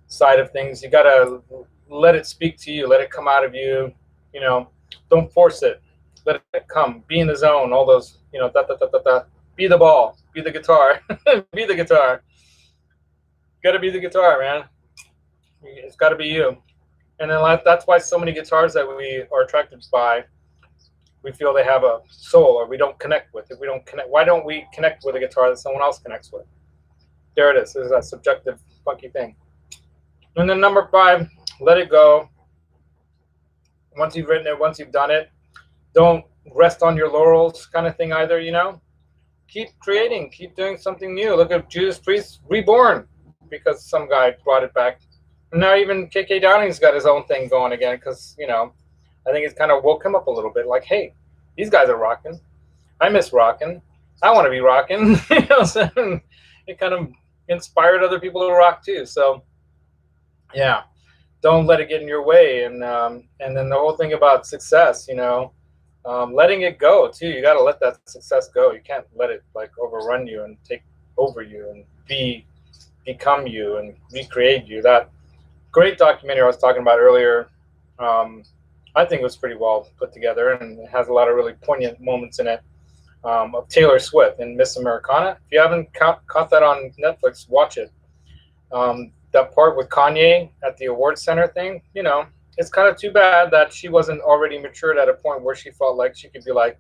side of things. You gotta let it speak to you, let it come out of you. You know, don't force it. Let it come. Be in the zone. All those, you know, be the ball, be the guitar, be the guitar. Gotta be the guitar, man. It's got to be you. And then that's why so many guitars that we are attracted by we feel they have a soul, or we don't connect with. If we don't connect, why don't we connect with a guitar that someone else connects with? There it is. There's that subjective, funky thing. And then number 5, let it go. Once you've written it, once you've done it, don't rest on your laurels, kind of thing either. Keep creating, keep doing something new. Look at Judas Priest Reborn, because some guy brought it back. And now even KK Downing's got his own thing going again, because I think it's kind of woke him up a little bit. Like, hey, these guys are rocking. I miss rocking. I want to be rocking. So it kind of inspired other people to rock too. So yeah, don't let it get in your way. And then the whole thing about success, letting it go too. You got to let that success go. You can't let it like overrun you and take over you and become you and recreate you. That great documentary I was talking about earlier, I think it was pretty well put together, and it has a lot of really poignant moments in it, of Taylor Swift and Miss Americana. If you haven't caught that on Netflix, watch it. That part with Kanye at the awards center thing, it's kind of too bad that she wasn't already matured at a point where she felt like she could be like,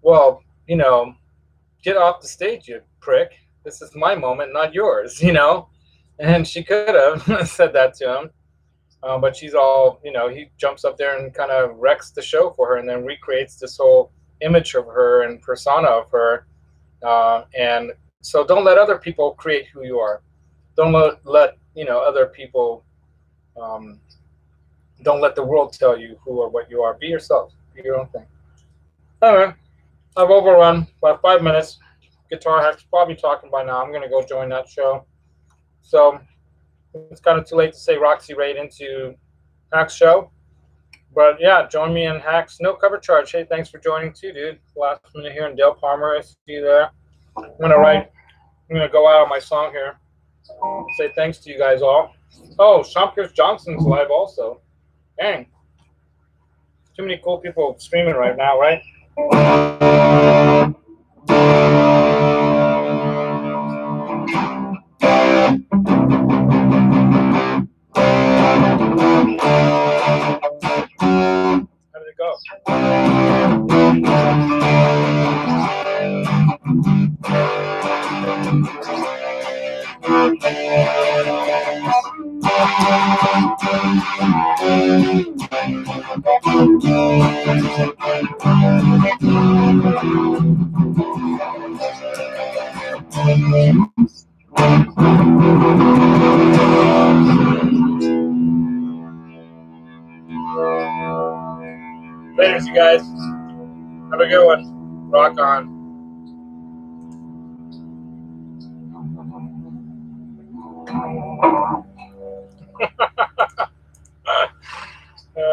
well, get off the stage, you prick. This is my moment, not yours, And she could have said that to him. But she's all, he jumps up there and kind of wrecks the show for her, and then recreates this whole image of her and persona of her. And so don't let other people create who you are. Don't let other people, don't let the world tell you who or what you are. Be yourself. Be your own thing. Anyway, I've overrun by 5 minutes. Guitar Hack's probably talking by now. I'm going to go join that show. So it's kind of too late to say Roxy right into Hack's show. But yeah, join me in Hack's. No cover charge. Hey, thanks for joining too, dude. Last minute here in Dale Palmer. I see you there. I'm going to go out on my song here. Say thanks to you guys all. Oh, Sean Pierce Johnson's live also. Dang. Too many cool people streaming right now, right? How did it go? Later, you guys. Have a good one. Rock on.